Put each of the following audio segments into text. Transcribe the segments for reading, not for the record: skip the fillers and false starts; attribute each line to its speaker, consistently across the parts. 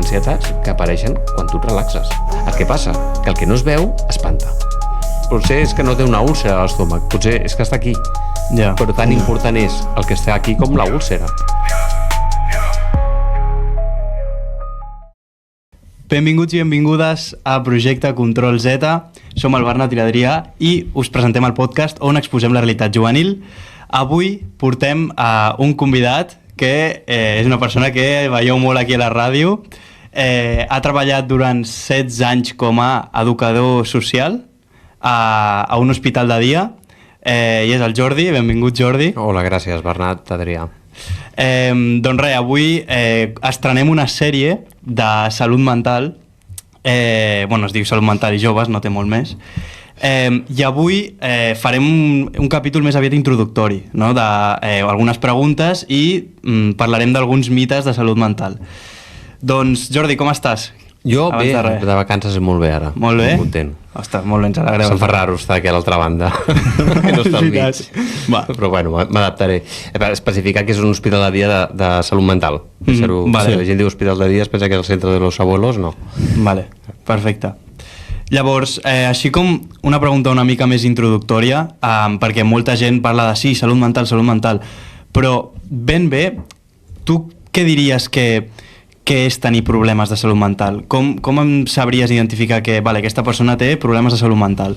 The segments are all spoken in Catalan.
Speaker 1: ansietats que apareixen quan tu et relaxes. El que passa? Que el que no es veu espanta. Potser és que no té una úlcera a l'estómac, potser és que està aquí. Però tan important és el que està aquí com la úlcera.
Speaker 2: Benvinguts i benvingudes a Projecte Control Z. Som el Bernat i l'Adrià i us presentem el podcast on exposem la realitat juvenil. Avui portem a un convidat que és una persona que veieu molt aquí a la ràdio. Ha treballat durant 16 anys com a educador social a un hospital de dia i és el Jordi. Benvingut, Jordi.
Speaker 1: Hola, gràcies, Bernat, Adrià.
Speaker 2: Doncs res, avui estrenem una sèrie de salut mental. Es diu Salut Mental i Joves, no té molt més. I avui farem un capítol més aviat introductori, no? Algunes preguntes i parlarem d'alguns mites de salut mental. Doncs, Jordi, com estàs?
Speaker 1: Jo bé, de vacances és molt bé ara.
Speaker 2: Molt bé?
Speaker 1: Molt content.
Speaker 2: Ostres, molt bé, ens alegrem.
Speaker 1: Se'm fa raro estar aquí a l'altra banda, que no està al mig. Però bueno, m'adaptaré. Especificar que és un hospital de dia de salut mental.
Speaker 2: Vale.
Speaker 1: Si la gent diu hospital de dia es pensa que és el centre de los abuelos, no.
Speaker 2: Vale, perfecte. Llavors, així com una pregunta una mica més introductòria, perquè molta gent parla de sí, salut mental, però ben bé, tu què diries que és tenir problemes de salut mental? Com em sabries identificar que aquesta persona té problemes de salut mental?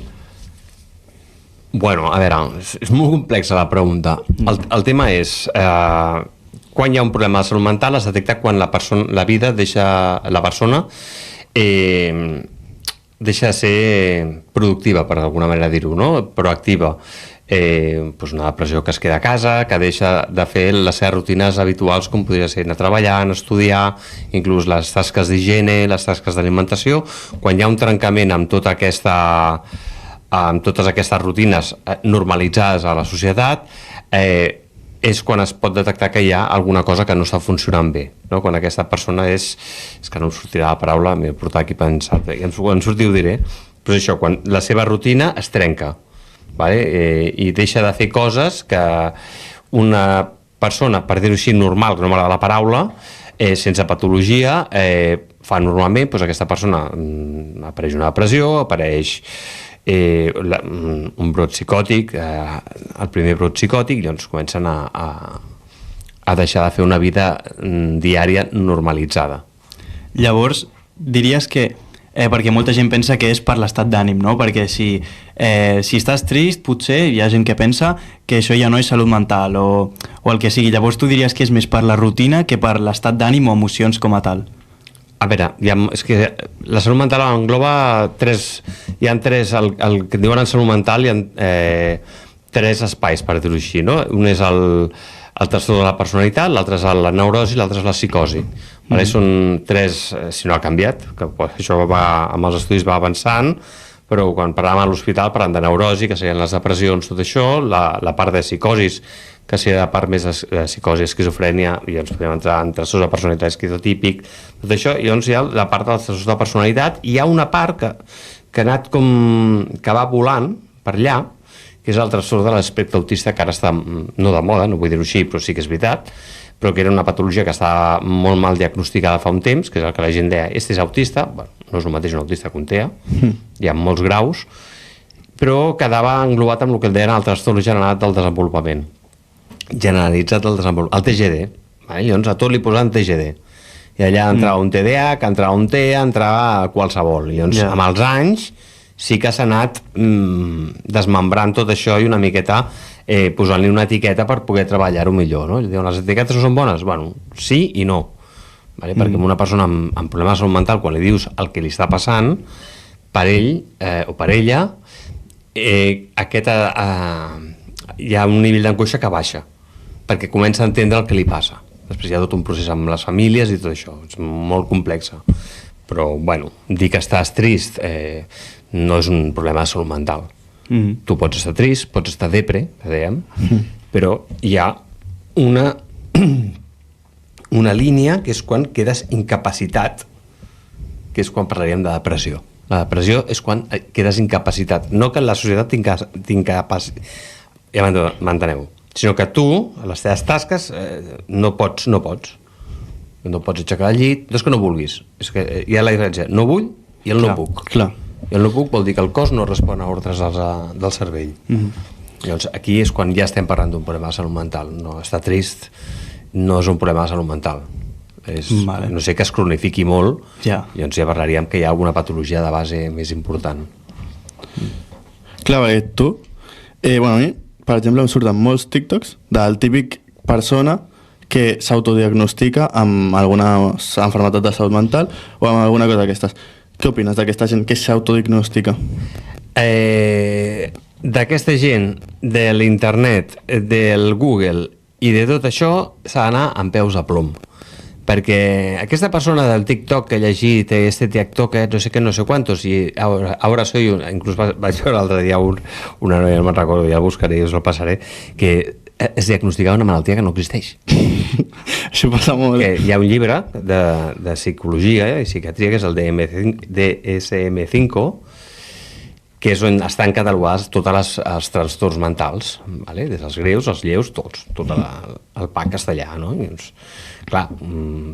Speaker 1: Bueno, a veure, és molt complexa la pregunta. El tema és, quan hi ha un problema de salut mental es detecta quan la persona deixa de ser productiva, per d'alguna manera dir-ho, no? Proactiva. Una depressió que es queda a casa, que deixa de fer les seves rutines habituals com podria ser anar a treballar, anar a estudiar, inclús les tasques d'higiene, les tasques d'alimentació. Quan hi ha un trencament amb totes aquestes rutines normalitzades a la societat, és quan es pot detectar que hi ha alguna cosa que no està funcionant bé, no? Quan aquesta persona és que no em sortirà la paraula, m'he portat aquí pensat, quan surti ho diré, però és això, quan la seva rutina es trenca, vale? I deixa de fer coses que una persona, per dir-ho així, normal, que no m'agrada la paraula, sense patologia, fa normalment. Aquesta persona apareix una depressió, apareix un brot psicòtic, el primer brot psicòtic, i llavors comencen a deixar de fer una vida diària normalitzada.
Speaker 2: Llavors, diries que perquè molta gent pensa que és per l'estat d'ànim, no? Perquè si estàs trist, potser hi ha gent que pensa que això ja no és salut mental o el que sigui. Llavors tu diries que és més per la rutina que per l'estat d'ànim o emocions com a tal.
Speaker 1: A veure, és que la salut mental engloba tres, hi ha tres, el que diuen en salut mental hi ha tres espais, per dir-ho així, no? Un és el trastorn de la personalitat, l'altre és la neurosi, l'altre és la psicosi. Són tres, si no ha canviat, que això amb els estudis va avançant, però quan parlàvem a l'hospital parlàvem de neurosi, que serien les depressions, tot això, la part de psicosis, que seria la part més de psicosi, esquizofrènia, i ens podem entrar en trastorns de personalitat esquizotípic, tot això, i llavors hi ha la part dels trastorns de personalitat, i hi ha una part que ha anat que va volant per allà, que és el trastorn de l'espectre autista, que ara està no de moda, no vull dir-ho així, però sí que és veritat, però que era una patologia que estava molt mal diagnosticada fa un temps, que és el que la gent deia, és autista, no és el mateix un autista que un TEA, hi ha molts graus, però quedava englobat amb el que deien el trastorn generalitzat del desenvolupament, el TGD, llavors a tot li posaven TGD, i allà entrava un TDAH, entrava un TEA, entrava qualsevol, i llavors amb els anys sí que s'ha anat desmembrant tot això i una miqueta posant-li una etiqueta per poder treballar-ho millor, no? Diuen, les etiquetes no són bones? Bueno, sí i no, perquè una persona amb problemes de salut mental, quan li dius el que li està passant, per ell o per ella, hi ha un nivell d'angoixa que baixa, perquè comença a entendre el que li passa. Després hi ha tot un procés amb les famílies i tot això, és molt complexa. Però, bueno, dir que estàs trist no és un problema de salut mental. Tu pots estar trist, pots estar depre, que dèiem, però hi ha una línia que és quan quedes incapacitat, que és quan parlaríem de depressió. La depressió és quan quedes incapacitat, no que la societat t'incapacitat, ja m'enteneu, sinó que tu, a les teves tasques, no pots. no pots aixecar el llit, no és que no vulguis, és que hi ha la diferència, no vull i el no puc.
Speaker 2: Clar.
Speaker 1: I el no puc vol dir que el cos no respon a ordres del cervell. Llavors, aquí és quan ja estem parlant d'un problema de salut mental. No, estar trist no és un problema de salut mental.
Speaker 2: Vale.
Speaker 1: No sé que es cronifiqui molt,
Speaker 2: Ja.
Speaker 1: llavors ja parlaríem que hi ha alguna patologia de base més important.
Speaker 3: Clar, perquè tu, bueno, a mi, per exemple, em surten molts TikToks del típic persona que s'autodiagnostica amb alguna malaltia de salut mental o amb alguna cosa d'aquestes. Què opines d'aquesta gent que s'autodiagnostica?
Speaker 1: D'aquesta gent, de l'internet, del Google i de tot això, s'ha d'anar amb peus a plom. Perquè aquesta persona del TikTok que he llegit, TikTok, no sé què, no sé quantos, i ara soy inclús vaig veure l'altre dia una noia, no me'n recordo, ja el buscaré i us el passaré, que es diagnosticava una malaltia que no existeix.
Speaker 3: Això passa molt.
Speaker 1: Que hi ha un llibre de psicologia i psiquiatria, que és el DSM-5, que és on estan catalogats tots els trastorns mentals, vale? Des dels greus, els lleus, tots, tot el pack castellà, no? I doncs, clar,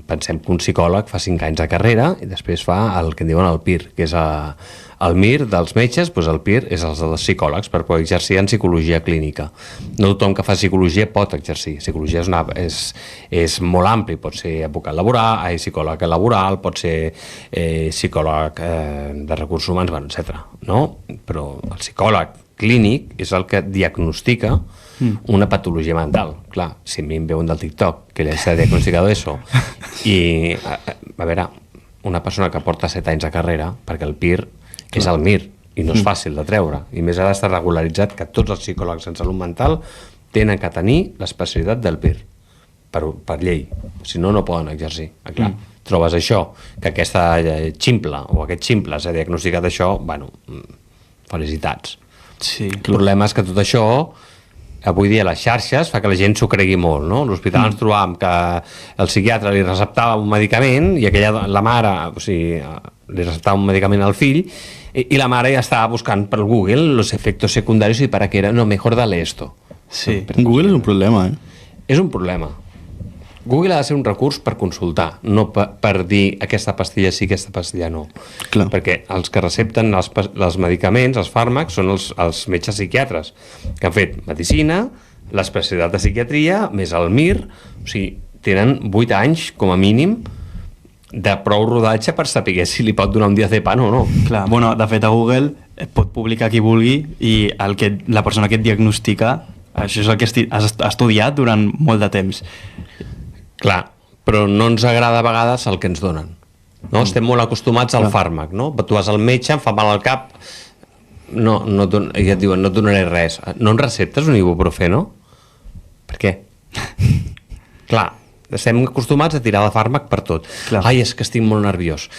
Speaker 1: pensem que un psicòleg fa 5 anys de carrera i després fa el que en diuen el PIR, que és el MIR dels metges, doncs el PIR és els dels psicòlegs per poder exercir en psicologia clínica. No tothom que fa psicologia pot exercir. Psicologia és molt ampli, pot ser advocat laboral, psicòleg laboral, pot ser psicòleg de recursos humans, bueno, etc. No? Però el psicòleg clínic és el que diagnostica una patologia mental. Clar, si a mi em veuen del TikTok que s'ha diagnosticat això i, a veure, una persona que porta 7 anys de carrera, perquè el PIR és el MIR i no és fàcil de treure, i més ara està regularitzat que tots els psicòlegs en salut mental tenen que tenir l'especialitat del PIR per llei, si no, no poden exercir. Clar, trobes això, que aquesta ximple o aquest ximple s'ha diagnosticat això, bueno, felicitats.
Speaker 2: Sí.
Speaker 1: El problema és que tot això avui dia les xarxes fa que la gent s'ho cregui molt, no? A l'hospital ens trobàvem que el psiquiatre li receptava un medicament i la mare, o sigui, li receptava un medicament al fill i la mare ja estava buscant per Google los efectos secundarios y para qué era, no, mejor dale esto.
Speaker 2: Sí.
Speaker 3: Google és un problema,
Speaker 1: És un problema. Google ha de ser un recurs per consultar, no per dir aquesta pastilla sí, aquesta pastilla no.
Speaker 3: Clar.
Speaker 1: Perquè els que recepten els medicaments, els fàrmacs, són els metges psiquiatres, que han fet medicina, l'especialitat de psiquiatria, més el MIR, o sigui, tenen 8 anys, com a mínim, de prou rodatge per saber si li pot donar un diazepam o no.
Speaker 2: Clar, bueno, de fet a Google pot publicar qui vulgui i la persona que et diagnostica, això és el que has estudiat durant molt de temps.
Speaker 1: Clar, però no ens agrada a vegades el que ens donen. No? Estem molt acostumats al fàrmac, no? Tu vas al metge, em fa mal al cap, i et diuen, no et donaré res. No em receptes un ibuprofeno? Per què? Clar, estem acostumats a tirar de fàrmac per tot.
Speaker 2: Clar.
Speaker 1: Ai, és que estic molt nerviós.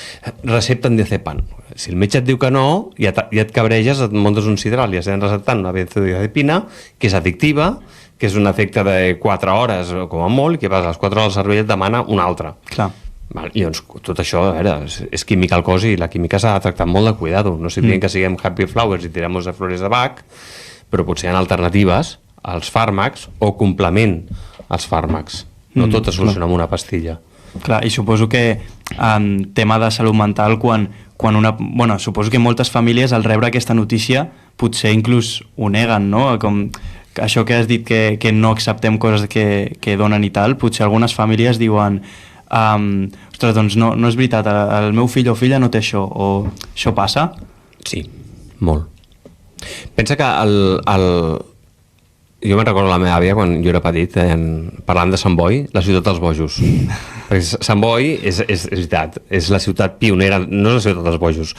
Speaker 1: Recepten diazepam. Si el metge et diu que no, ja et cabreges, et muntes un sidral i estem receptant una benzodiazepina, que és addictiva, que és un efecte de 4 hores com a molt, i que vas a les 4 hores el cervell et demana una altra.
Speaker 2: Clar.
Speaker 1: I doncs tot això, a veure, és química al cos i la química s'ha de tractar molt de cuidado. No estic dient que siguem happy flowers i tiramos de flores de Bach, però potser hi ha alternatives als fàrmacs o complement als fàrmacs. No tot es soluciona amb una pastilla.
Speaker 2: Clar, i suposo que en tema de salut mental, bueno, suposo que moltes famílies al rebre aquesta notícia potser inclús ho neguen, no? Com això que has dit que no acceptem coses que donen i tal, potser algunes famílies diuen ostres, doncs no és veritat, el meu fill o filla no té això, o això passa?
Speaker 1: Sí, molt. Pensa que jo me'n recordo la meva àvia quan jo era petit parlant de Sant Boi, la ciutat dels bojos. Perquè Sant Boi és veritat, és la ciutat pionera, no és la ciutat dels bojos,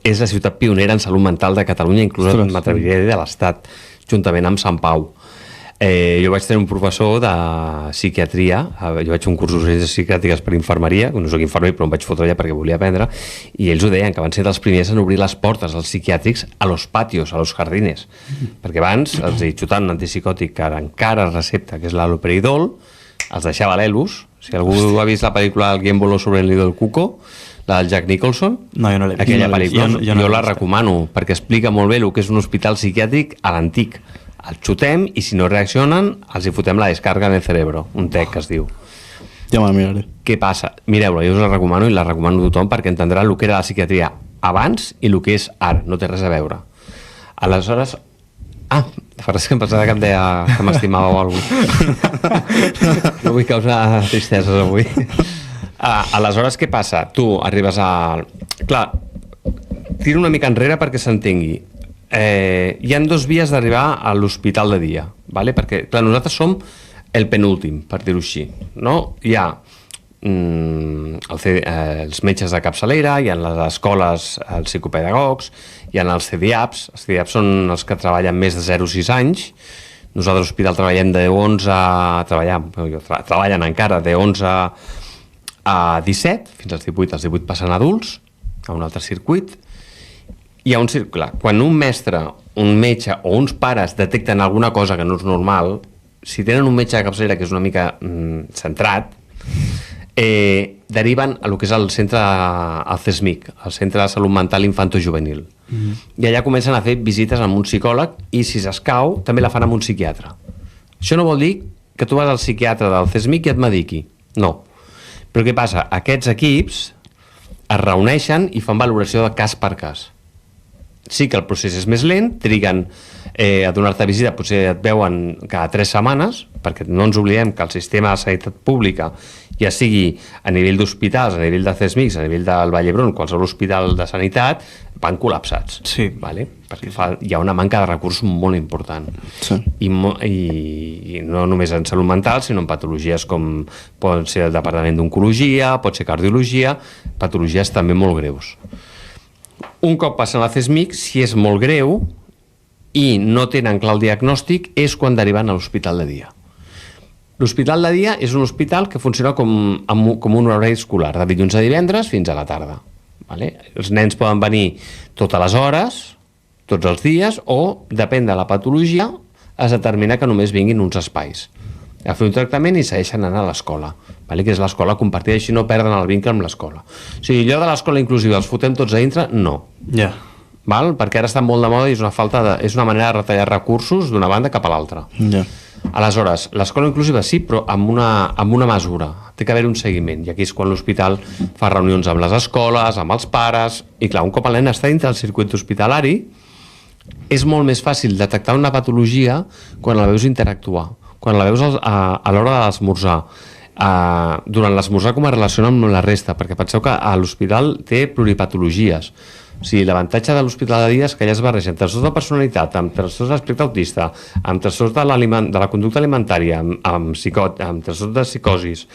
Speaker 1: és la ciutat pionera en salut mental de Catalunya, inclús m'atreviria de l'Estat, juntament amb Sant Pau. Jo vaig tenir un professor de psiquiatria, jo vaig fer un curs d'urgències psiquiàtriques per infermeria, no soc infermer però em vaig fotre allà perquè volia aprendre, i ells ho deien, que van ser dels primers en obrir les portes als psiquiàtrics a los patios, a los jardines, perquè abans els xutant un antipsicòtic que encara es recepta, que és l'haloperidol, els deixava l'Elus. Si algú ha vist la pel·lícula El guión voló sobre el nido del cuco, la del Jack Nicholson,
Speaker 2: no, jo no l'he vist.
Speaker 1: Aquella pel·lícula, jo la recomano perquè explica molt bé el que és un hospital psiquiàtric a l'antic. El xutem i si no reaccionen els hi fotem la descarga en el cerebro, un TEC que es diu.
Speaker 3: Ja me'l miraré.
Speaker 1: Què passa? Mireu-la, jo us la recomano i la recomano a tothom perquè entendrà el que era la psiquiatria abans i el que és ara, no té res a veure. Aleshores... Ah, fa res que em pensava que em deia que m'estimava o alguna cosa. No vull causar tristeses avui. Aleshores, què passa? Tu arribes a... Clar, tiro una mica enrere perquè s'entengui. Hi han dos vies d'arribar a l'hospital de dia, ¿vale? Perquè, clar, nosaltres som el penúltim, per dir-ho així, no? Hi ha els metges de capçalera, hi ha les escoles els psicopedagogs, hi ha els CDIAPs. Els CDIAPs són els que treballen més de 0 a 6 anys. Nosaltres a l'hospital treballem de 11 treballen encara de 11 a 17, fins als 18. Els 18 passen adults, a un altre circuit. Hi ha un circuit, quan un mestre, un metge o uns pares detecten alguna cosa que no és normal, si tenen un metge de capçalera que és una mica centrat, deriven a lo que és el centre, al CESMIC, el Centre de Salut Mental Infanto-Juvenil. I allà comencen a fer visites amb un psicòleg i, si s'escau, també la fan amb un psiquiatre. Això no vol dir que tu vas al psiquiatre del CESMIC i et mediqui. No. Però què passa? Aquests equips es reuneixen i fan valoració de cas per cas. Sí que el procés és més lent, triguen a donar-te visita, potser et veuen cada 3 setmanes, perquè no ens oblidem que el sistema de sanitat pública, ja sigui a nivell d'hospitals, a nivell de CESMICs, a nivell del Vall d'Hebron, qualsevol hospital de sanitat, van col·lapsats.
Speaker 2: Sí.
Speaker 1: Vale? Perquè hi ha una manca de recursos molt important.
Speaker 3: Sí.
Speaker 1: I no només en salut mental, sinó en patologies com pot ser el departament d'oncologia, pot ser cardiologia, patologies també molt greus. Un cop passen a la CESMIC, si és molt greu i no tenen clar el diagnòstic, és quan deriven a l'hospital de dia. L'hospital de dia és un hospital que funciona com un horari escolar, de dilluns a divendres fins a la tarda. Vale? Els nens poden venir totes les hores, tots els dies, o, depèn de la patologia, es determina que només vinguin uns espais a fer un tractament i segueixen anant a l'escola, vale? Que és l'escola compartida, així no perden el vincle amb l'escola. O sigui, allò de l'escola inclusiva els fotem tots a dintre, no.
Speaker 2: Ja.
Speaker 1: Val? Perquè ara està molt de moda i és una manera de retallar recursos d'una banda cap a l'altra.
Speaker 3: Ja.
Speaker 1: Aleshores, l'escola inclusiva sí, però amb una mesura. Té que haver un seguiment. I aquí és quan l'hospital fa reunions amb les escoles, amb els pares, i clar, un cop el nen està dintre del circuit hospitalari, és molt més fàcil detectar una patologia quan la veus interactuar, quan la veus a l'hora de l'esmorzar, durant l'esmorzar com es relaciona amb la resta, perquè penseu que a l'hospital té pluripatologies. O sigui, l'avantatge de l'hospital de dia és que allà es barregen trastorns de personalitat, amb trastorns d'aspecte autista, amb trastorns de la conducta alimentària, amb trastorns de psicosis,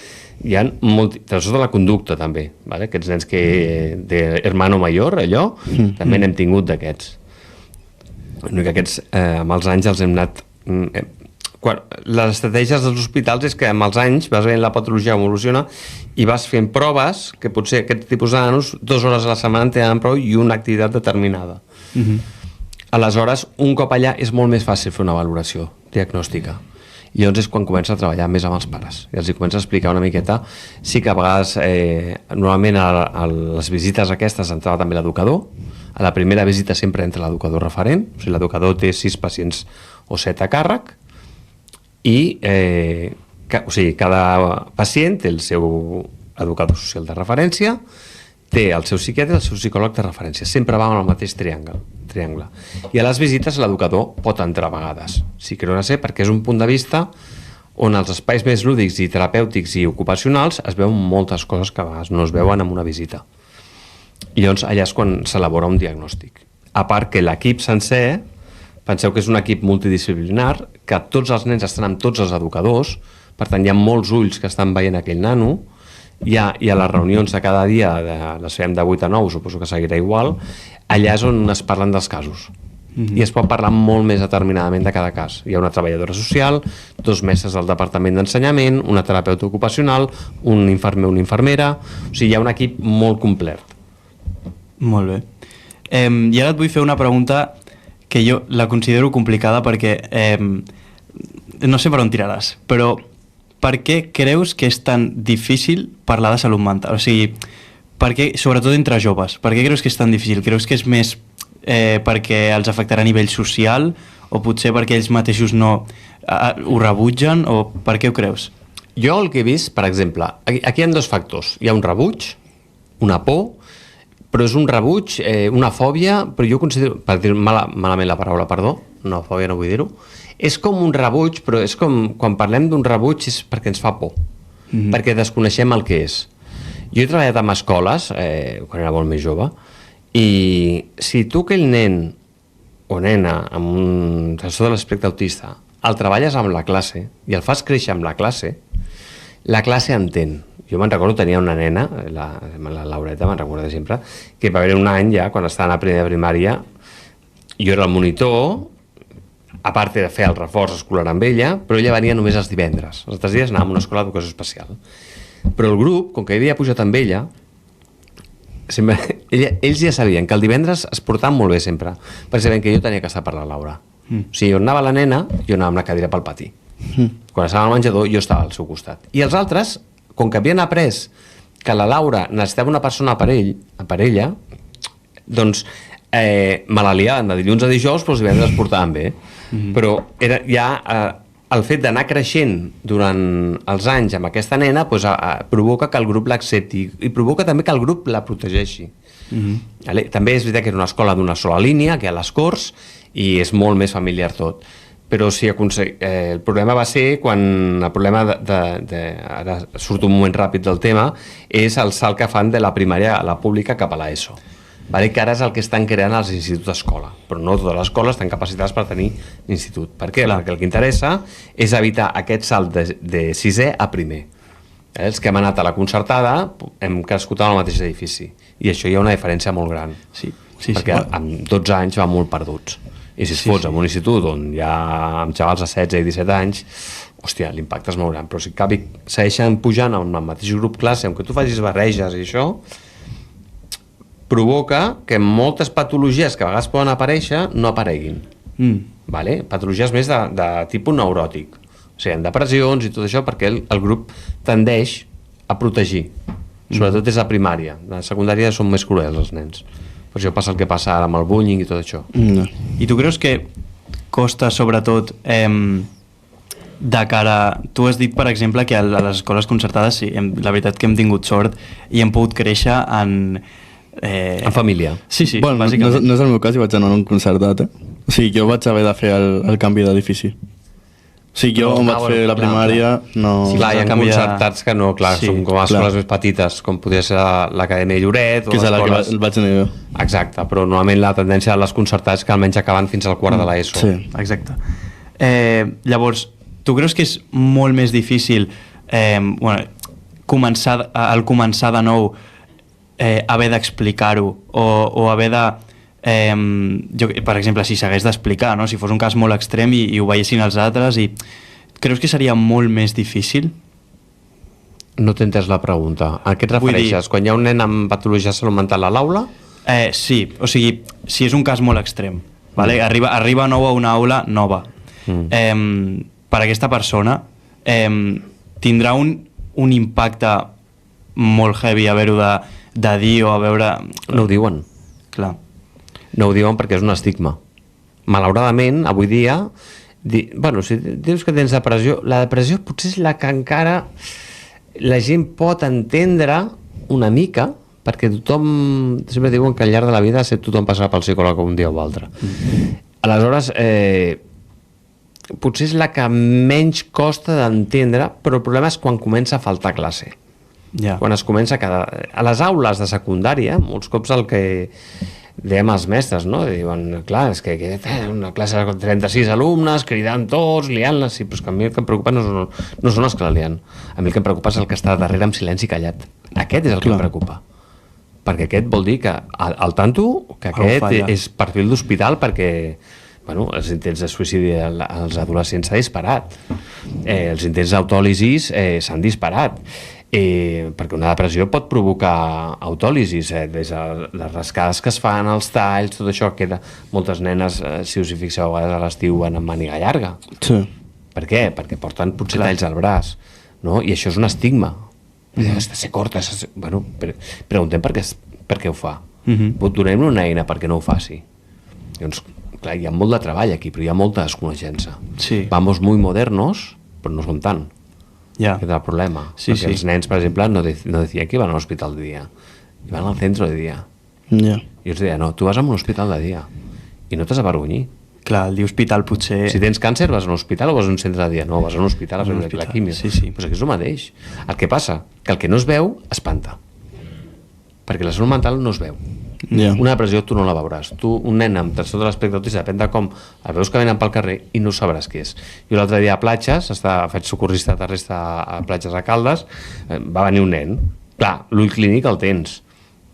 Speaker 1: hi ha trastorns de la conducta també, vale? Aquests nens que d'hermano mayor, allò, també n'hem tingut d'aquests. Que aquests amb els anys els hem anat... Les estratègies dels hospitals és que amb els anys vas veient la patologia evoluciona i vas fent proves que potser aquest tipus de nanos 2 hores a la setmana en tenen prou i una activitat determinada. Aleshores, un cop allà és molt més fàcil fer una valoració diagnòstica. I llavors és quan comença a treballar més amb els pares i els comença a explicar una miqueta. Sí que a vegades normalment a les visites aquestes entrava també l'educador. A la primera visita sempre entra l'educador referent, o sigui, l'educador té 6 pacients o 7 a càrrec i o sigui, cada pacient té el seu educador social de referència, té el seu psiquiatre i el seu psicòleg de referència, sempre va amb el mateix triangle. I a les visites l'educador pot entrar a vegades, sí que no sé, perquè és un punt de vista on els espais més lúdics i terapèutics i ocupacionals es veuen moltes coses que a vegades no es veuen en una visita. I llavors allà és quan s'elabora un diagnòstic. A part que l'equip sencer, penseu que és un equip multidisciplinar, que tots els nens estan amb tots els educadors, per tant hi ha molts ulls que estan veient aquell nano, i a les reunions de cada dia, les fem de 8 a 9, suposo que seguirà igual, allà és on es parlen dels casos. I es pot parlar molt més determinadament de cada cas. Hi ha una treballadora social, 2 mestres del departament d'ensenyament, una terapeuta ocupacional, un infermer o una infermera... O sigui, hi ha un equip molt complet.
Speaker 2: Molt bé. I ara et vull fer una pregunta que jo la considero complicada perquè no sé per on tiraràs, però per què creus que és tan difícil parlar de salut mental? O sigui, per què, sobretot entre joves, per què creus que és tan difícil? Creus que és més perquè els afectarà a nivell social o potser perquè ells mateixos no ho rebutgen o per què ho creus?
Speaker 1: Jo el que he vist, per exemple, aquí hi ha dos factors. Hi ha un rebuig, una por, però és un rebuig, una fòbia, però jo considero, per dir malament la paraula, perdó, no, fòbia no vull dir-ho, és com un rebuig, però és com, quan parlem d'un rebuig és perquè ens fa por, perquè desconeixem el que és. Jo he treballat en escoles, quan era molt més jove, i si tu aquell nen o nena amb un trastorn de l'espectre autista el treballes amb la classe i el fas créixer amb la classe entén. Jo me'n recordo, tenia una nena, la Laureta, me'n recordo sempre, que va haver un any ja, quan estava a primera de primària, jo era el monitor, a part de fer el reforç escolar amb ella, però ella venia només els divendres. Els altres dies anàvem a una escola d'educació especial. Però el grup, com que havia pujat amb ella, ells ja sabien que el divendres es portaven molt bé sempre, perquè sabien que jo tenia que estar per la Laura. O sigui, on anava la nena, jo anava amb la cadira pel pati. Quan estava al menjador, jo estava al seu costat. I els altres, com que havien après que la Laura necessitava una persona per ella, doncs me la liaven de dilluns a dijous, però els divendres es portaven bé. Però era ja el fet d'anar creixent durant els anys amb aquesta nena provoca que el grup l'accepti i provoca també que el grup la protegeixi. També és veritat que era una escola d'una sola línia, que hi ha les Corts, i és molt més familiar tot. Però sí, el problema va ser quan el problema ara surt un moment ràpid del tema, és el salt que fan de la primària a la pública cap a l'ESO. Que ara és el que estan creant els instituts d'escola, però no totes les escoles estan capacitades per tenir institut. Per què? Perquè el que interessa és evitar aquest salt de sisè a primer. Els que hem anat a la concertada hem crescut en el mateix edifici, i això hi ha una diferència molt gran, perquè amb 12 anys van molt perduts. I si es fots en un institut on hi ha amb xavals de 16 i 17 anys, hòstia, l'impacte és molt gran. Però si segueixen pujant en el mateix grup classe, on que tu facis barreges i això, provoca que moltes patologies que a vegades poden aparèixer no apareguin. Patologies més de tipus neuròtic, o sigui, depressions i tot això, perquè el grup tendeix a protegir, sobretot des de primària. A la secundària són més cruels els nens. Per això passa el que passa ara amb el bullying i tot això.
Speaker 2: I tu creus que costa sobretot de cara... Tu has dit, per exemple, que a les escoles concertades sí, la veritat que hem tingut sort i hem pogut créixer en
Speaker 1: família.
Speaker 2: Sí,
Speaker 3: bueno,
Speaker 2: bàsicament.
Speaker 3: No és el meu cas i vaig anar a un concertat, O sigui, jo vaig haver de fer el canvi d'edifici. O sigui, jo on vaig fer la primària no...
Speaker 1: Sí, clar, hi ha concertats que no, clar, són com escoles més petites, com podria ser l'Acadèmia Lloret...
Speaker 3: Que és a la que vaig anar jo.
Speaker 1: Exacte, però normalment la tendència de les concertats que almenys acaben fins al quart de l'ESO.
Speaker 3: Sí.
Speaker 2: Exacte. Llavors, tu creus que és molt més difícil començar de nou haver d'explicar-ho o haver de... per exemple, si s'hagués d'explicar, no? Si fos un cas molt extrem i ho veiessin els altres, i creus que seria molt més difícil?
Speaker 1: No t'he entès la pregunta. A què et refereixes? Quan hi ha un nen amb patologia de salut mental a l'aula?
Speaker 2: Sí, o sigui, si és un cas molt extrem, vale? Arriba nou a una aula nova, per aquesta persona tindrà un impacte molt heavy haver-ho de dir o a veure...
Speaker 1: No ho diuen.
Speaker 2: Clar.
Speaker 1: No ho diuen perquè és un estigma. Malauradament, avui dia, bueno, si dius que tens depressió, la depressió potser és la que encara la gent pot entendre una mica, perquè tothom, sempre diuen que al llarg de la vida tothom passarà pel psicòleg un dia o altre. Aleshores, potser és la que menys costa d'entendre, però el problema és quan comença a faltar classe. Quan es comença a les aules de secundària, molts cops el que dèiem als mestres, no? Diuen, clar, és que una classe de 36 alumnes, cridant tots, liant-les, sí, però és que a mi el que em preocupa no són els que la lien. A mi el que em preocupa és el que està darrere amb silenci callat. Aquest és el que em preocupa. Perquè aquest vol dir que, al tanto, que aquest és perfil d'hospital perquè els intents de suïcidi als adolescents s'ha disparat. Els intents d'autòlisis s'han disparat. Perquè una depressió pot provocar autòlisis, des de les rascades que es fan, els talls, tot això, que moltes nenes, si us hi fixeu, a vegades a l'estiu van amb màniga llarga.
Speaker 3: Sí.
Speaker 1: Per què? Perquè porten potser talls al braç, no? I això és un estigma. Has de ser corta. Bueno, preguntem per què ho fa. Donem-li una eina perquè no ho faci. Llavors, clar, hi ha molt de treball aquí, però hi ha molta desconeixença. Vamos muy modernos, però no som tant.
Speaker 2: Ja.
Speaker 1: Aquest és el problema.
Speaker 2: Sí,
Speaker 1: Perquè
Speaker 2: sí.
Speaker 1: els nens, per exemple, no decien que iban al hospital de dia. Iban al centre de dia.
Speaker 3: Ja.
Speaker 1: I els deia, no, tu vas a un hospital de dia i no t'has d'avergonyir.
Speaker 2: Clar, el dir hospital potser...
Speaker 1: Si tens càncer vas a un hospital o vas a un centre de dia? No, vas a un hospital a fer la químia.
Speaker 2: Sí, sí.
Speaker 1: Pues aquí és el mateix. El que passa, que el que no es veu, espanta. Perquè la salut mental no es veu.
Speaker 3: Ja.
Speaker 1: Una depressió tu no la veuràs. Tu, un nen amb trastorn de l'espectre autista, depèn de com el veus que venen pel carrer i no sabràs què és. Jo l'altre dia a platges, faig socorrista terrestre a platges a Caldes, va venir un nen. Clar, l'ull clínic el tens.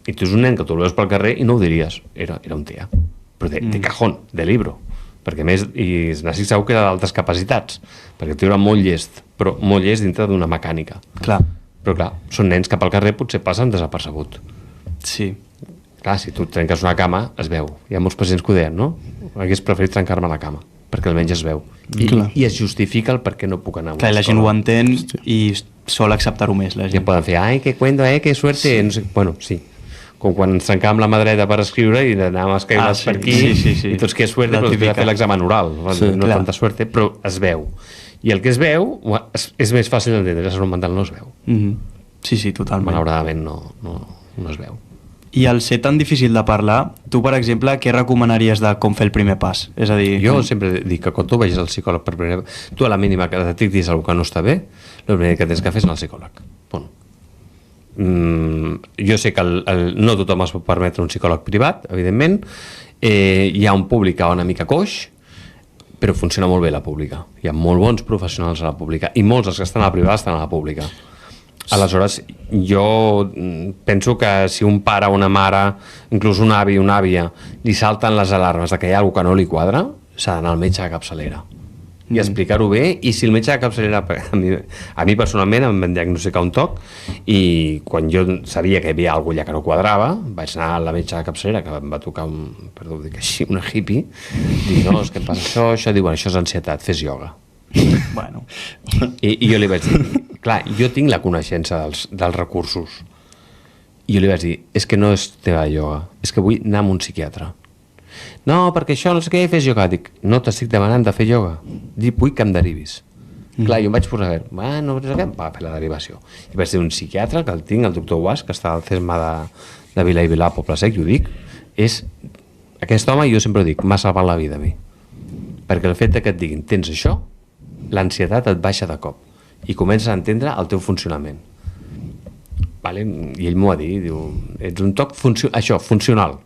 Speaker 1: I tu és un nen que tu el veus pel carrer i no ho diries. Era un tia. Però de cajón, de libro. Perquè a més, i n'estic segur que era d'altres capacitats. Perquè el tio era molt llest, però molt llest dintre d'una mecànica.
Speaker 2: Clar.
Speaker 1: Però clar, són nens que pel carrer potser passen desapercebut.
Speaker 2: Sí.
Speaker 1: Clar, si tu trenques una cama, es veu. Hi ha molts pacients que ho deien, no? Hagués preferit trencar-me la cama, perquè almenys es veu. I es justifica el per què no puc anar a una
Speaker 2: Clar, la gent ho
Speaker 1: escola.
Speaker 2: entén i sol acceptar-ho més, la
Speaker 1: I
Speaker 2: gent.
Speaker 1: poden fer, ai, que cuento, que suerte. Sí. No sé, bueno, sí. Com quan ens trencàvem la mà dreta per escriure i anàvem a escriure
Speaker 2: sí,
Speaker 1: per aquí
Speaker 2: sí.
Speaker 1: i tots que suerte, però després de fer l'examen oral.
Speaker 3: Sí,
Speaker 1: no
Speaker 2: clar.
Speaker 1: tanta suerte, però es veu. I el que es veu és més fàcil d'entendre, la salut mental no es veu.
Speaker 2: Sí, totalment.
Speaker 1: Malauradament no es veu.
Speaker 2: I al ser tan difícil de parlar, tu, per exemple, què recomanaries de com fer el primer pas? És a dir...
Speaker 1: Jo sempre dic que quan tu vegis el psicòleg per primera vegada, tu a la mínima que detectis alguna que no està bé, el primer que tens que fer és anar al psicòleg. Punt. Jo sé que no tothom es pot permetre un psicòleg privat, evidentment. Hi ha un públic que va una mica coix, però funciona molt bé la pública. Hi ha molt bons professionals a la pública i molts dels que estan a la privada estan a la pública. Aleshores, jo penso que si un pare o una mare, inclús un avi o una àvia, li salten les alarmes de que hi ha alguna que no li quadra, s'ha d'anar al metge de capçalera i explicar-ho bé. I si el metge de capçalera, a mi personalment em van diagnosticar un TOC, i quan jo sabia que hi havia alguna allà que no quadrava, vaig anar a la metge de capçalera, que em va tocar perdó, dic així, una hippie, dic, no, és que em passa això, diu, bueno, això és ansietat, fes ioga.
Speaker 2: Bueno.
Speaker 1: I jo li vaig dir, clar, jo tinc la coneixença dels recursos, i jo li vaig dir, és que no és teva ioga, és que vull anar amb un psiquiatre. No, perquè això no sé què, fes ioga. Dic, no t'estic demanant de fer ioga, dic, vull que em derivis. Clar, jo em vaig posar a veure, no sé què, va fer la derivació. I vaig dir un psiquiatre, que el tinc, el doctor Guas, que està al CESMA de Vila i Vilà, Poble Sec, i ho dic, aquest home, jo sempre ho dic, m'ha salvat la vida a mi. Perquè el fet que et diguin, tens això, l'ansietat et baixa de cop i comences a entendre el teu funcionament. Vale? I ell m'ho va dir, diu, ets un toc funcional.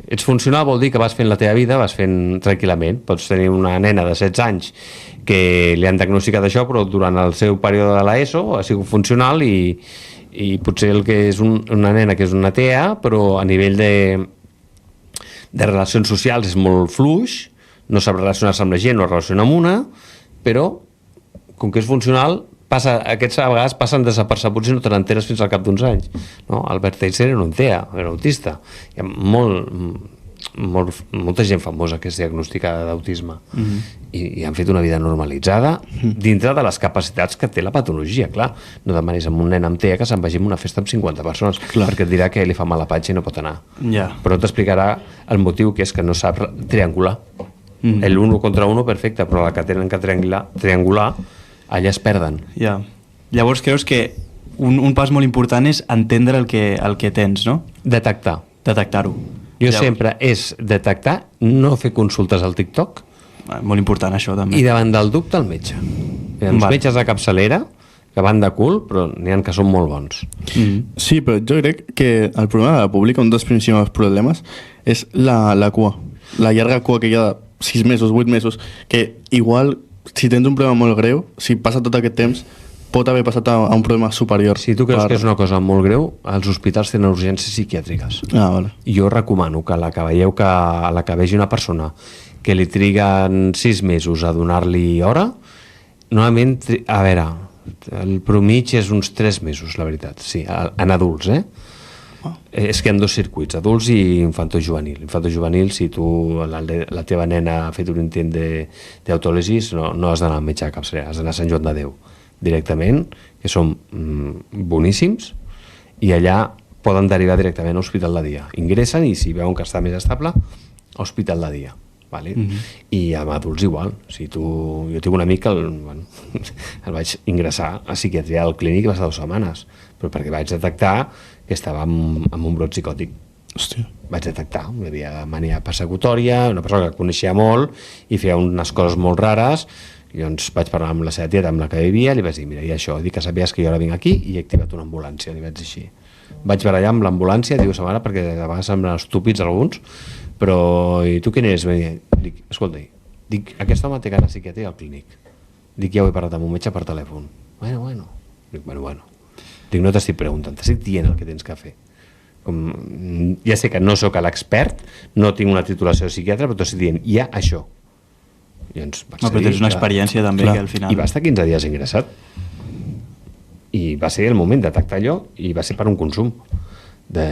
Speaker 1: Ets funcional vol dir que vas fent la teva vida, vas fent tranquil·lament. Pots tenir una nena de 16 anys que li han diagnosticat això, però durant el seu període de l'ESO ha sigut funcional i potser el que és una nena que és una TEA, però a nivell de relacions socials és molt fluix, no sap relacionar-se amb la gent, no es relaciona amb una, però com que és funcional, aquests a vegades passen desapercebuts i no te n'enteres fins al cap d'uns anys. No? Albert Einstein era un TEA, era autista. Hi ha molta gent famosa que és diagnosticada d'autisme i han fet una vida normalitzada dintre de les capacitats que té la patologia. Clar, no demanis amb un nen amb TEA que se'n vagi a una festa amb 50 persones, perquè et dirà que li fa mal la patxa i no pot anar. Però t'explicarà el motiu, que és que no sap triangular. El 1 contra 1 perfecte, però la que tenen que triangular allà es perden.
Speaker 2: Ja. Llavors creus que un pas molt important és entendre el que tens, no? Detectar-ho.
Speaker 1: Jo sempre és detectar, no fer consultes al TikTok.
Speaker 2: Molt important això també.
Speaker 1: I davant del dubte el metge. Hi ha uns metges de capçalera que van de cul, però n'hi ha que són molt bons.
Speaker 3: Sí, però jo crec que el problema de la pública, un dels principals problemes, és la cua. La llarga cua que hi ha de 6 mesos, 8 mesos, que igual, si tens un problema molt greu, si passa tot aquest temps, pot haver passat a un problema superior.
Speaker 1: Si tu creus que és una cosa molt greu, els hospitals tenen urgències psiquiàtriques.
Speaker 3: Vale.
Speaker 1: Jo recomano que la que veieu que a la que vegi una persona que li triguen 6 mesos a donar-li hora, normalment, a veure, el promig és uns 3 mesos, la veritat, sí, en adults, És que hi ha 2 circuits, adults i infantojuvenil. Infantojuvenil, si tu, la teva nena ha fet un intent d'autòlisis, no has d'anar al metge de capçalera, has d'anar a Sant Joan de Déu directament, que són boníssims, i allà poden derivar directament a hospital de dia. Ingressen i si veuen que està més estable, a hospital de dia. vale? I amb adults igual. Jo tinc un amic que el vaig ingressar a psiquiatria al clínic i va estar 2 setmanes, però perquè vaig detectar que estava amb un brot psicòtic.
Speaker 3: Hòstia.
Speaker 1: Vaig detectar, hi havia mania persecutòria, una persona que coneixia molt i feia unes coses molt rares, i llavors vaig parlar amb la seva tieta amb la que vivia, li vaig dir, mira, i això, dic que sabies que jo ara vinc aquí i he activat una ambulància, li vaig dir així. Vaig barallar amb l'ambulància, diu sa mare, perquè a vegades semblen estúpids alguns, però i tu quin és? Dic, escolta, dic, aquest home té que anar a psiquiatria al clínic. Dic, ja ho he parlat amb un metge per telèfon. Bueno. Dic, bueno. Dic, no t'estic preguntant, t'estic dient el que tens que fer. Ja sé que no sóc l'expert, no tinc una titulació de psiquiatre, però t'estic dient, hi ha això.
Speaker 2: Però tens una experiència també que al final...
Speaker 1: I va estar 15 dies ingressat. I va ser el moment de detectar allò, i va ser per un consum de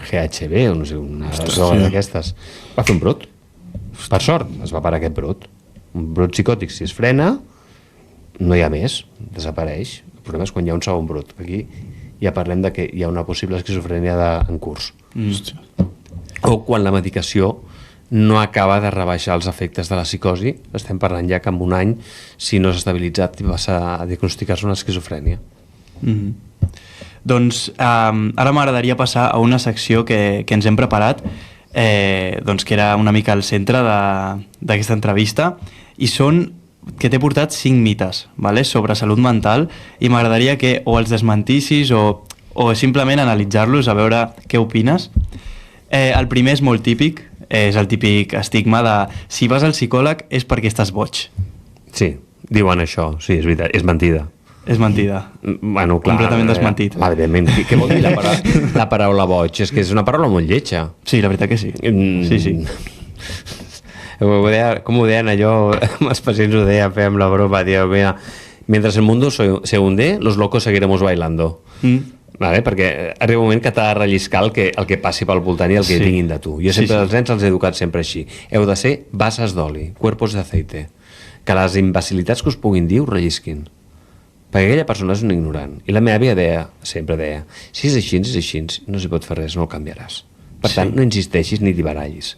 Speaker 1: GHB o no sé, una droga d'aquestes. Va fer un brot. Per sort, es va parar aquest brot. Un brot psicòtic, si es frena, no hi ha més, desapareix. El problema és quan hi ha un segon brot. Aquí ja parlem de que hi ha una possible esquizofrènia en curs. O quan la medicació no acaba de rebaixar els efectes de la psicosi. Estem parlant ja que en un any, si no s'ha estabilitzat, vas a diagnosticar-se una esquizofrènia.
Speaker 2: Doncs ara m'agradaria passar a una secció que ens hem preparat, doncs que era una mica al centre d'aquesta entrevista, i són que t'he portat 5 mites, vale? Sobre salut mental, i m'agradaria que o els desmentissis o simplement analitzar-los a veure què opines. El primer és molt típic, és el típic estigma de si vas al psicòleg és perquè estàs boig.
Speaker 1: Sí, diuen això, sí, és veritat, és mentida.
Speaker 2: És mentida.
Speaker 1: Bueno, clar,
Speaker 2: completament desmentit.
Speaker 1: Evidentment, què vol dir la paraula boig? És que és una paraula molt lletja.
Speaker 2: Sí, la veritat que sí. Sí.
Speaker 1: Com ho deien allò, els pacients ho deien, fèiem la broma, diu, mira, mientras el mundo se hunde, los locos seguiremos bailando. Vale? Perquè arriba un moment que t'ha de relliscar el que passi pel voltant i el que tinguin de tu. Jo sempre als nens els he educat sempre així. Heu de ser bases d'oli, cuerpos de aceite. Que les imbecilitats que us puguin dir us rellisquin. Perquè aquella persona és un ignorant. I la meva àvia sempre deia, si és així, no s'hi pot fer res, no el canviaràs. Per tant, no insisteixis ni t'hi barallis.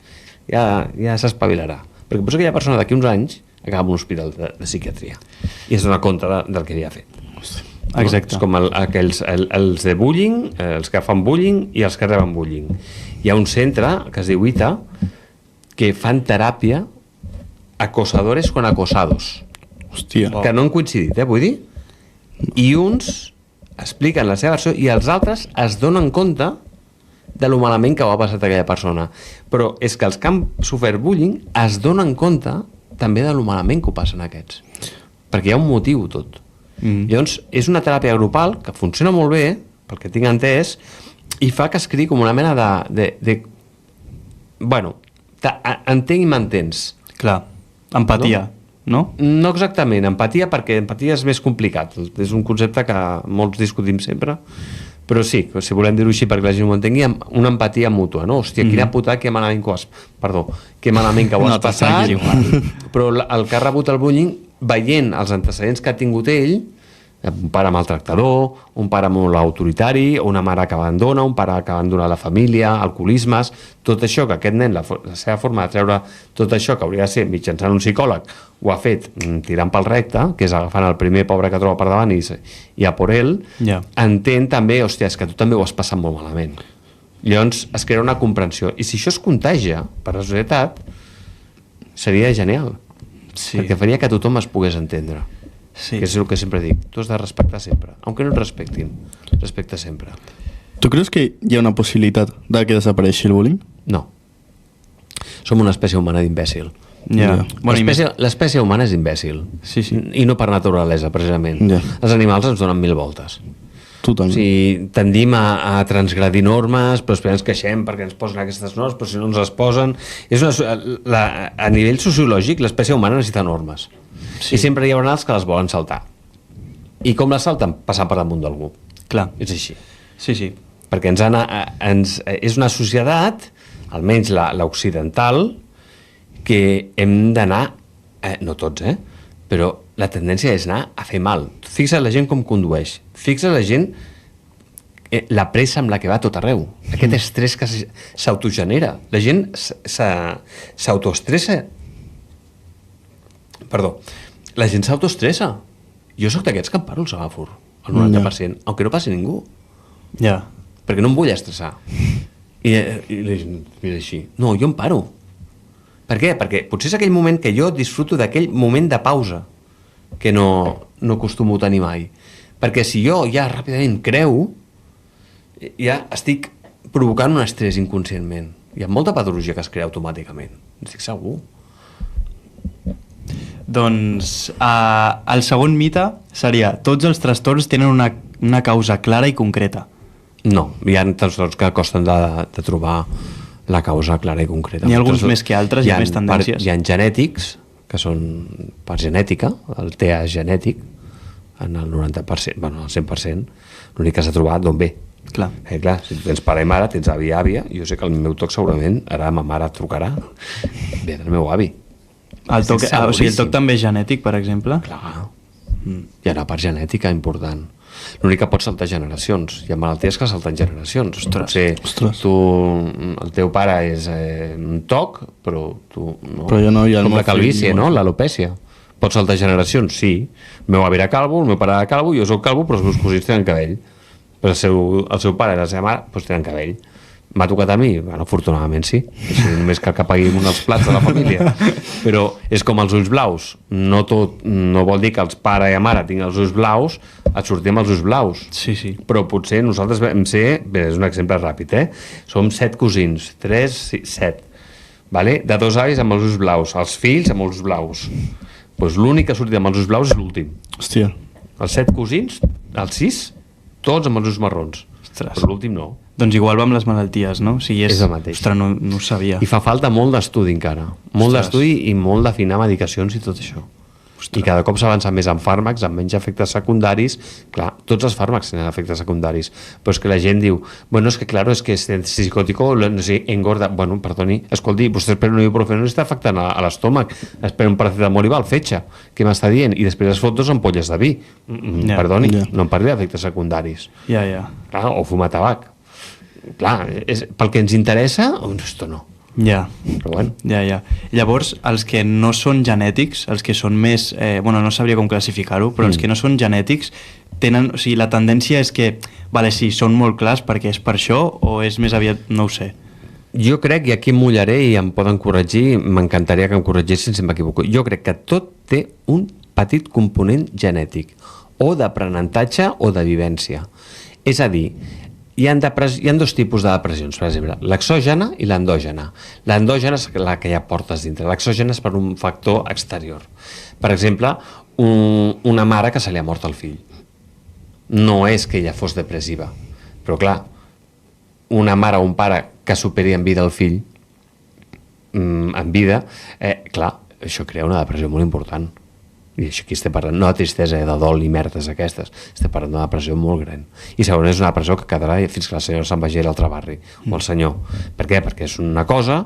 Speaker 1: Ja s'espavilarà. Perquè potser aquella persona d'aquí uns anys acaba en un hospital de psiquiatria i es dona compte del que havia fet.
Speaker 2: Exacte.
Speaker 1: És com els de bullying, els que fan bullying i els que reben bullying. Hi ha un centre que es diu ITA que fan teràpia acosadores con acosados.
Speaker 3: Hòstia.
Speaker 1: Que no han coincidit, vull dir? I uns expliquen la seva versió i els altres es donen compte de lo malament que ho ha passat aquella persona. Però és que els que han sofert bullying es donen compte també de lo malament que ho passen aquests. Perquè hi ha un motiu tot. Llavors, és una teràpia grupal que funciona molt bé, pel que tinc entès, i fa que es creï com una mena de bueno, entenc i m'entens.
Speaker 2: Clar, empatia, no?
Speaker 1: No exactament, empatia, perquè empatia és més complicat. És un concepte que molts discutim sempre, però sí, si volem dir-ho així perquè la gent ho entengui, una empatia mútua, no? Hòstia, quina putada, que malament que ho has passat, però el que ha rebut el bullying, veient els antecedents que ha tingut ell, un pare maltractador, un pare molt autoritari, una mare que abandona, un pare que abandona la família, alcoholismes, tot això que aquest nen, la seva forma de treure tot això que hauria de ser mitjançant un psicòleg, ho ha fet tirant pel recte, que és agafant el primer pobre que troba per davant i a por ell, entén també, hòstia, és que tu també ho has passat molt malament. Llavors es crea una comprensió. I si això es contagia per la societat, seria genial. Perquè faria que tothom es pogués entendre. Que és el que sempre dic, tu has de respectar sempre, aunque no et respectin, respecta sempre.
Speaker 3: Tu creus que hi ha una possibilitat de que desapareixi el bullying?
Speaker 1: No. Som una espècie humana d'imbècil. L'espècie humana és imbècil. I no per naturalesa, precisament. Els animals ens donen 1000 voltes.
Speaker 3: Totalment.
Speaker 1: O sigui, tendim a transgredir normes, però després ens queixem perquè ens posen aquestes normes, però si no ens les posen... A nivell sociològic, l'espècie humana necessita normes. I sempre hi haurà els que les volen saltar. I com les salten? Passant per damunt d'algú.
Speaker 2: Clar.
Speaker 1: És així.
Speaker 2: Sí.
Speaker 1: Perquè és una societat, almenys l'occidental, que hem d'anar, no tots, però la tendència és anar a fer mal. Fixa la gent com condueix. Fixa la gent la pressa amb la que va a tot arreu. Aquest estrès que s'autogenera. La gent s'autoestressa. Perdó. La gent s'autoestressa. Jo sóc d'aquests que em paro el semàfor, el 90%, aunque no passi ningú.
Speaker 2: Ja.
Speaker 1: Perquè no em vull estressar. I la gent mira així. No, jo em paro. Per què? Perquè potser és aquell moment que jo disfruto d'aquell moment de pausa que no acostumo a tenir mai. Perquè si jo ja ràpidament creu, ja estic provocant un estrès inconscientment. Hi ha molta patologia que es crea automàticament. Estic segur.
Speaker 2: Doncs el segon mite seria tots els trastorns tenen una causa clara i concreta.
Speaker 1: No, hi ha trastorns que costen de trobar la causa clara i concreta.
Speaker 2: N'hi ha alguns més que altres, hi ha més tendències.
Speaker 1: Hi ha genètics, que són per genètica, el TEA és genètic, en el 90%, bueno, el 100%, l'únic que s'ha trobat d'on ve.
Speaker 2: Clar.
Speaker 1: Clar, si tu tens pare i mare, tens avi i àvia, jo sé que el meu toc segurament, ara ma mare et trucarà, ve del meu avi.
Speaker 2: El toc també és genètic, per exemple?
Speaker 1: Clar, hi ha una part genètica important. L'únic que pot saltar generacions. Hi ha malalties que salten generacions. Potser el teu pare és un toc, però tu no.
Speaker 3: Però jo no, ja
Speaker 1: com la calvície, no? L'alopècia. Pot saltar generacions, sí. El meu avi era calvo, el meu pare era calvo, jo soc calvo, però els meus cosins tenen cabell. Però el seu pare i la seva mare doncs tenen cabell. M'ha tocat a mi? Bueno, afortunadament sí. Només cal que paguin els plats de la família. Però és com els ulls blaus. No vol dir que els pare i la mare tinguin els ulls blaus, et sortim els ulls blaus.
Speaker 2: Sí, sí.
Speaker 1: Però potser nosaltres vam ser, bé, és un exemple ràpid, som 7 cosins, 3, 7, vale? De 2 avis amb els ulls blaus, els fills amb els ulls blaus. Doncs l'únic que ha sortit amb els ulls blaus és l'últim.
Speaker 3: Hòstia.
Speaker 1: Els 7 cosins, els 6, tots amb els ulls marrons.
Speaker 2: Ostres.
Speaker 1: Però l'últim no.
Speaker 2: Doncs igual va amb les malalties, no? O sigui,
Speaker 1: és el mateix.
Speaker 2: Ostres, no ho sabia.
Speaker 1: I fa falta molt d'estudi encara. Molt d'estudi i molt d'afinar medicacions i tot això. I cada cop s'avança més en fàrmacs, amb menys efectes secundaris. Clar, tots els fàrmacs tenen efectes secundaris, però és que la gent diu, bueno, es que claro, es que este psicótico no sé, engorda. Bueno, perdoni, escolti, vostè espera un ibuprofeno i està afectant a l'estómac, espera un paracetamol i va al fetge, què m'està dient? I després es fot 2 ampolles de vi. Perdoni, no em parli d'efectes secundaris.
Speaker 2: Ja.
Speaker 1: Clar, o fumar tabac. Clar, pel que ens interessa, esto no.
Speaker 2: Ja.
Speaker 1: Però bueno.
Speaker 2: Ja. Llavors, els que no són genètics, els que són més... no sabria com classificar-ho, però els que no són genètics tenen... O sigui, la tendència és que, vale, sí, són molt clars perquè és per això o és més aviat... No ho sé.
Speaker 1: Jo crec, i aquí em mullaré i em poden corregir, m'encantaria que em corregissin si m'equivoco. Jo crec que tot té un petit component genètic, o d'aprenentatge o de vivència. És a dir, hi ha 2 tipus de depressions, per exemple, l'exògena i l'endògena. L'endògena és la que ja portes dintre, l'exògena és per un factor exterior. Per exemple, una mare que se li ha mort el fill. No és que ella fos depressiva, però clar, una mare o un pare que superi en vida el fill, en vida, clar, això crea una depressió molt important. I això aquí estem parlant, no de tristesa, de dol i merdes aquestes, estem parlant d'una depressió molt gran. I segurament és una depressió que quedarà fins que la senyora se'n vagi a l'altre barri, o el senyor. Per què? Perquè és una cosa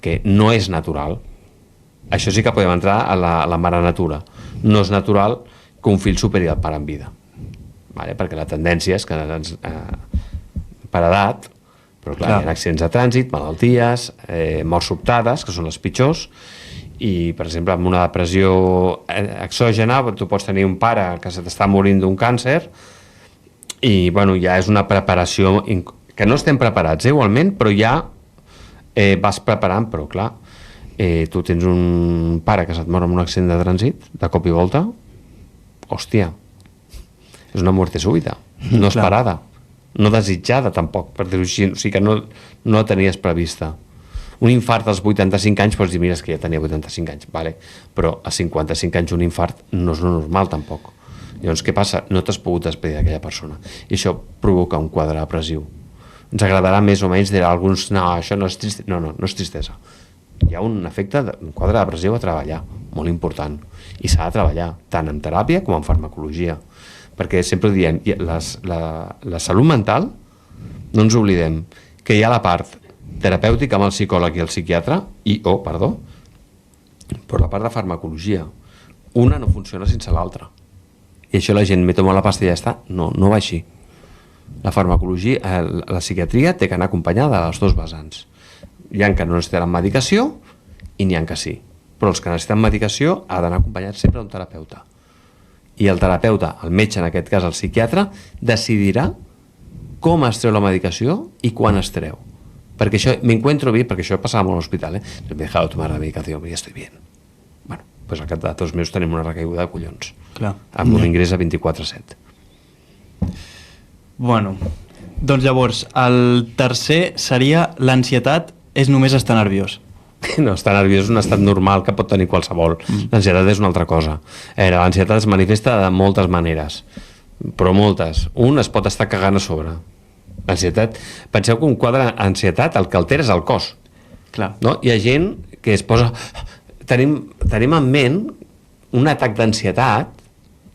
Speaker 1: que no és natural. Això sí que podem entrar a la mare natura. No és natural que un fill superi el pare en vida. Vale? Perquè la tendència és que per edat, però clar, hi ha accidents de trànsit, malalties, morts sobtades, que són les pitjors, i, per exemple, amb una depressió exògena, tu pots tenir un pare que se t'està morint d'un càncer i, bueno, ja és una preparació que no estem preparats, igualment, però ja vas preparant, però, clar, tu tens un pare que se't mor amb un accident de trànsit, de cop i volta, hòstia, és una muerte súbita, no esperada, no desitjada, tampoc, per dir-ho així, o sigui que no la tenies prevista. Un infart als 85 anys, pots dir, mira, és que ja tenia 85 anys, vale. Però a 55 anys un infart no és lo normal, tampoc. Llavors, què passa? No t'has pogut despedir d'aquella persona. I això provoca un quadre depressiu. Ens agradarà més o menys dir a alguns, no, això no és tristesa. No és tristesa. Hi ha un efecte, un quadre depressiu a treballar, molt important. I s'ha de treballar, tant en teràpia com en farmacologia. Perquè sempre diem, la salut mental, no ens oblidem, que hi ha la part terapèutica amb el psicòleg i el psiquiatre, però la part de farmacologia, una no funciona sense l'altra. I això la gent, me tomo la pastilla i ja està. No va així. La farmacologia, la psiquiatria té que anar acompanyada de les dos vessants. Hi ha que no necessiten medicació i n'hi ha que sí. Però els que necessiten medicació ha d'anar acompanyat sempre d'un terapeuta. I el terapeuta, el metge, en aquest cas el psiquiatre, decidirà com es treu la medicació i quan es treu. Perquè això, m'encuentro bien, perquè això passava molt a l'hospital, me he dejado tomar la medicació, ja estoy bien. Bueno, pues al cap de 2 mesos tenim una recaiguda de collons.
Speaker 2: Clar.
Speaker 1: Amb un ingrés a 24/7.
Speaker 2: Bueno, doncs llavors, el tercer seria l'ansietat és només estar nerviós.
Speaker 1: No, estar nerviós és un estat normal que pot tenir qualsevol. L'ansietat és una altra cosa. L'ansietat es manifesta de moltes maneres, però moltes. Un es pot estar cagant a sobre. L'ansietat, penseu que un quadre d'ansietat el que altera és el cos.
Speaker 2: Clar.
Speaker 1: No? Hi ha gent que es posa... Tenim en ment un atac d'ansietat.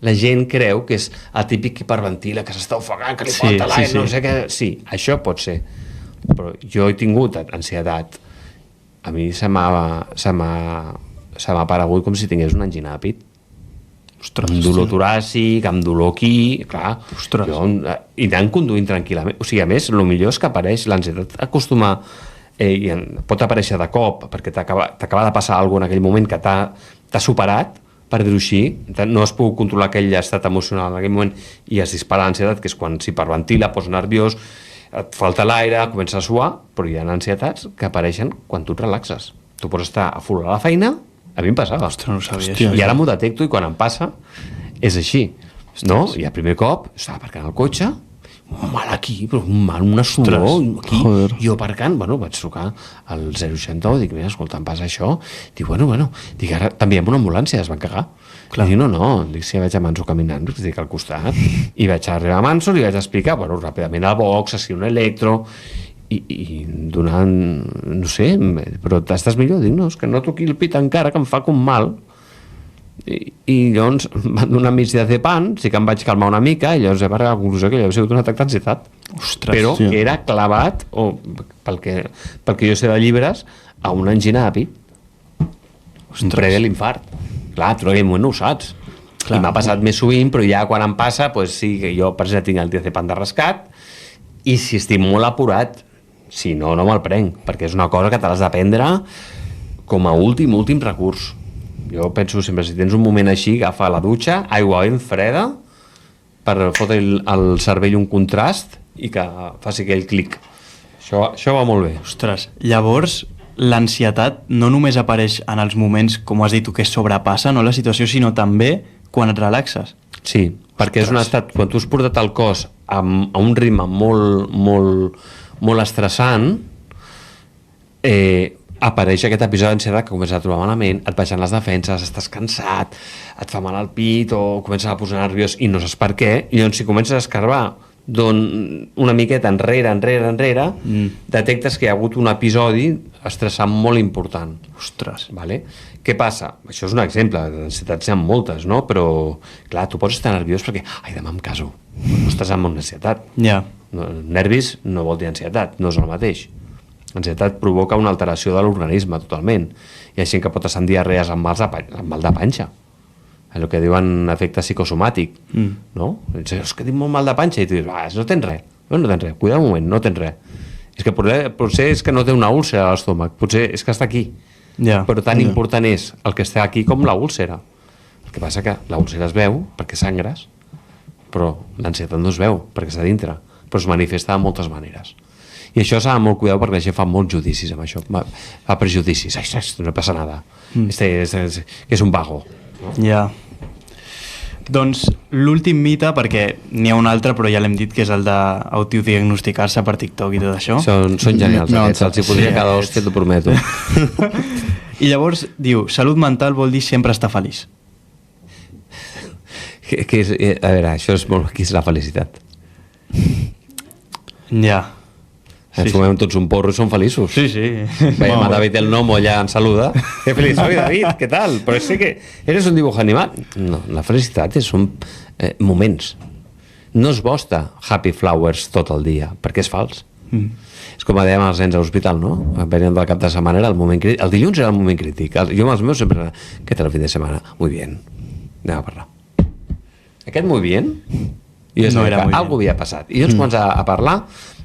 Speaker 1: La gent creu que és el típic que hiperventila, que s'està ofegant, que li falta l'aire, no sé què... Sí, això pot ser. Però jo he tingut ansietat. A mi se m'ha aparegut com si tingués una angina de pit.
Speaker 2: Ostres,
Speaker 1: amb dolor toràcic, amb dolor aquí, clar.
Speaker 2: Ostres.
Speaker 1: I anant conduint tranquil·lament. O sigui, a més, el millor és que apareix l'ansietat acostuma... pot aparèixer de cop, perquè t'acaba de passar alguna cosa en aquell moment que t'ha superat, per dir-ho així, no has pogut controlar aquell estat emocional en aquell moment i es dispara l'ansietat, que és quan s'hiperventila, posa nerviós, et falta l'aire, comença a suar, però hi ha ansietats que apareixen quan tu et relaxes. Tu pots estar a full a la feina, a mi em passava.
Speaker 2: Ostres, no ho sabia,
Speaker 3: Hòstia,
Speaker 2: això.
Speaker 1: I ara m'ho detecto i quan em passa és així. No? I el primer cop estava aparcant el cotxe, un mal aquí, però un mal, una sudor aquí,
Speaker 3: joder.
Speaker 1: jo aparcant, bueno, vaig trucar al 061, dic, mira, escolta, em passa això, dic, bueno, dic, ara també amb una ambulància es van cagar. Clar. Dic, no, dic, si vaig a Manso caminant, dic, al costat, i vaig arribar a Manso, li vaig explicar, bueno, ràpidament al box, així un electro, i donant, no sé, però estàs millor? Dic, no, és que noto aquí el pit encara, que em fa com mal, i llavors em van donar mig de Zepan, sí que em vaig calmar una mica i llavors he arribat a la conclusió que havia sigut un atac d'ansietat.
Speaker 2: Ostres,
Speaker 1: però
Speaker 3: hòstia.
Speaker 1: que era clavat pel que jo sé de llibres a una angina de pit. Un pre de l'infart. Clar, tu en aquell moment no ho saps. Clar. I m'ha passat més sovint, però ja quan em passa, pues sí, que jo per exemple tinc el diazepam de rescat i si estic molt apurat, si no me'l prenc, perquè és una cosa que te l'has de prendre com a últim recurs. Jo penso sempre, si tens un moment així, agafa la dutxa, aigua ben freda, per fotre al cervell un contrast i que faci aquell clic. Això va molt bé.
Speaker 2: Ostres, llavors l'ansietat no només apareix en els moments, com has dit tu, que es sobrepassa, no la situació, sinó també quan et relaxes.
Speaker 1: Sí, perquè és un estat, quan tu has portat el cos a un ritme molt estressant, apareix aquest episodi d'ansietat que comences a trobar malament, et baixen les defenses, estàs cansat, et fa mal al pit o comences a posar nerviós i no saps per què, i llavors si comences a escarbar una miqueta enrere, detectes que hi ha hagut un episodi estressant molt important.
Speaker 2: Ostres.
Speaker 1: Vale? Què passa? Això és un exemple, d'ansietats n'hi ha moltes, no? Però, clar, tu pots estar nerviós perquè, demà em caso, no estàs amb una ansietat.
Speaker 2: Ja.
Speaker 1: Nervis no vol dir ansietat, no és el mateix. L'ansietat provoca una alteració de l'organisme totalment. Hi ha gent que pot estar en diarrees amb mal de panxa, el que diuen efecte psicosomàtic, no? És que tinc molt mal de panxa i tu dius, no tens res. No tens res, cuida un moment, no tens res. És que potser és que no té una úlcera a l'estómac, potser és que està aquí.
Speaker 2: Ja.
Speaker 1: Però tan important és el que està aquí com la úlcera. El que passa que la úlcera es veu perquè sangres, però l'ansietat no es veu perquè està dintre, però es manifesta de moltes maneres. I això s'ha de molt cuidar perquè la gent fa molts judicis amb això, fa prejudicis, no passa nada, és un vago. No?
Speaker 2: Ja. Doncs l'últim mite, perquè n'hi ha un altre, però ja l'hem dit, que és el d'autodiagnosticar-se per TikTok i tot això.
Speaker 1: Són genials, aquests, els hi podria cada hòstia, t'ho prometo.
Speaker 2: I llavors diu, salut mental vol dir sempre estar feliç.
Speaker 1: A veure, això és molt... Aquí és la felicitat.
Speaker 2: Ja.
Speaker 1: Ens fumem tots un porro i som feliços.
Speaker 2: Sí.
Speaker 1: Veiem a David el Nomo allà en saluda. Qué feliz soy, David, ¿qué tal? Però sé que eres un dibujo animat. No, la felicitat són moments. No es bo estar happy flowers tot el dia, perquè és fals. És com dèiem als nens a l'hospital, no? Venien del cap de setmana, era el moment crític. El dilluns era el moment crític. Jo amb els meus sempre... Què tal el fin de setmana? Muy bien. Anem a parlar. Aquest muy bien I jo
Speaker 2: No
Speaker 1: sabia
Speaker 2: era
Speaker 1: que
Speaker 2: muy
Speaker 1: alguna havia passat. I llavors comença a parlar,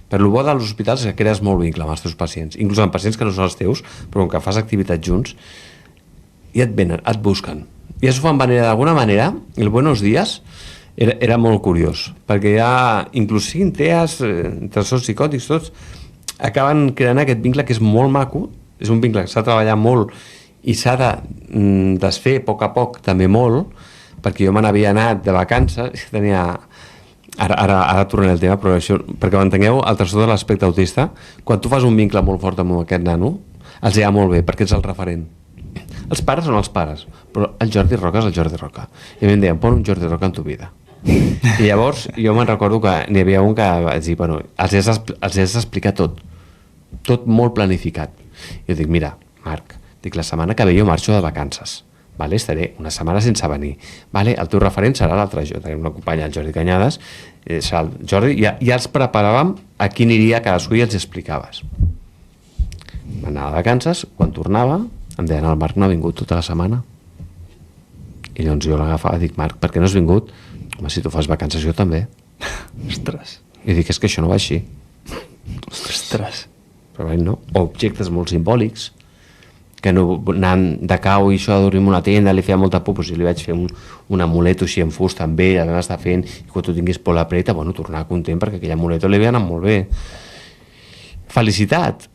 Speaker 1: per lo bo dels hospitals és que crees molt vincle amb els teus pacients, inclús amb pacients que no són els teus, però com que fas activitats junts, i et venen, et busquen. I això fan d'alguna manera, el Buenos Días era molt curiós, perquè ja, inclús siguin TEAs, trastorns psicòtics, tots, acaben creant aquest vincle que és molt maco, és un vincle que s'ha de treballar molt i s'ha de desfer a poc també molt, perquè jo me n'havia anat de vacances, tenia... Ara tornaré al tema, però això, perquè ho entengueu, el trastorn de l'aspecte autista, quan tu fas un vincle molt fort amb aquest nano, els hi va molt bé, perquè ets el referent. Els pares són els pares, però el Jordi Roca és el Jordi Roca. I a mi em deien, pon un Jordi Roca en tu vida. I llavors jo me'n recordo que n'hi havia un que vaig dir, bueno, els has d'explicar tot molt planificat. I jo dic, mira, Marc, dic, la setmana que ve jo marxo de vacances, vale? Estaré una setmana sense venir, vale? El teu referent serà l'altre, jo tenia una companya, el Jordi Canyades, serà el Jordi, ja els preparàvem a qui aniria cadascú i els explicaves. Anava de vacances, quan tornava em deien, el Marc no ha vingut tota la setmana. I llavors jo l'agafava i dic, Marc, per què no has vingut? Home, si tu fas vacances jo també.
Speaker 2: Ostres.
Speaker 1: I dic, és que això no va així.
Speaker 2: Ostres.
Speaker 1: Però no. O objectes molt simbòlics, que no, anant de cau i això de dormir en una tenda li feia molta por, doncs li vaig fer un amuleto així en fusta amb ell, vam estar fent, i quan tu tinguis por la preta, bueno, tornar content perquè aquell amuleto li havia anat molt bé. Felicitat.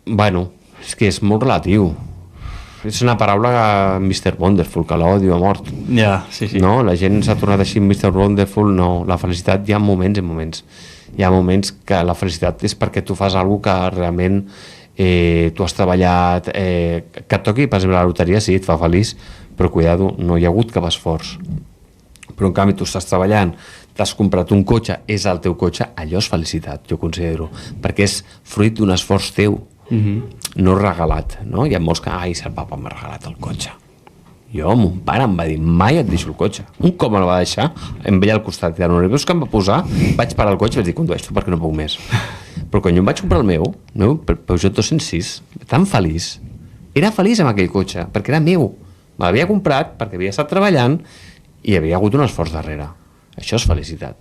Speaker 1: Bueno, és que és molt relatiu. És una paraula Mr. Wonderful, que l'odio a mort.
Speaker 2: Ja, sí.
Speaker 1: No, la gent s'ha tornat així Mr. Wonderful, no. La felicitat hi ha moments i moments. Hi ha moments que la felicitat és perquè tu fas alguna que realment tu has treballat, que et toqui, per exemple, la loteria, sí, et fa feliç, però cuidado, no hi ha hagut cap esforç. Però en canvi tu estàs treballant, t'has comprat un cotxe, és el teu cotxe, allò és felicitat, jo considero, perquè és fruit d'un esforç teu. No regalat, no? Hi ha molts que, ai, el papa m'ha regalat el cotxe. Jo, mon pare em va dir, mai et deixo el cotxe. Un cop me'l va deixar, em veia al costat, i de nerviós que em va posar, vaig parar el cotxe i vaig dir, condueix tu perquè no puc més. Però quan jo em vaig comprar el meu Peugeot 206, tan feliç, era feliç amb aquell cotxe, perquè era meu. Me l'havia comprat perquè havia estat treballant i hi havia hagut un esforç darrere. Això és felicitat.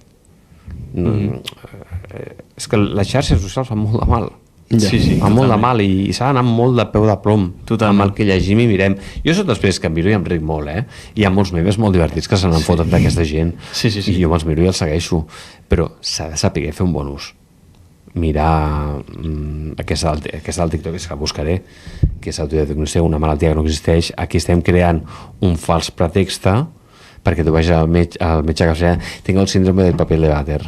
Speaker 1: És que les xarxes socials fan molt de mal.
Speaker 2: Ja. Sí,
Speaker 1: fa molt de mal i s'ha d'anar molt de peu de plom
Speaker 2: totalment.
Speaker 1: amb el que llegim i mirem. Jo soc després que em miro i em ric molt, Hi ha molts memes molt divertits que se n'en foten d'aquesta gent.
Speaker 2: Sí.
Speaker 1: I jo me'ls miro i els segueixo, però s'ha de saber fer un bon ús. Mirar aquesta del TikTok, és que buscaré, que és autodiagnosia, una malaltia que no existeix. Aquí estem creant un fals pretext perquè tu vagis al metge que fa, tinc el síndrome del paper de vàter.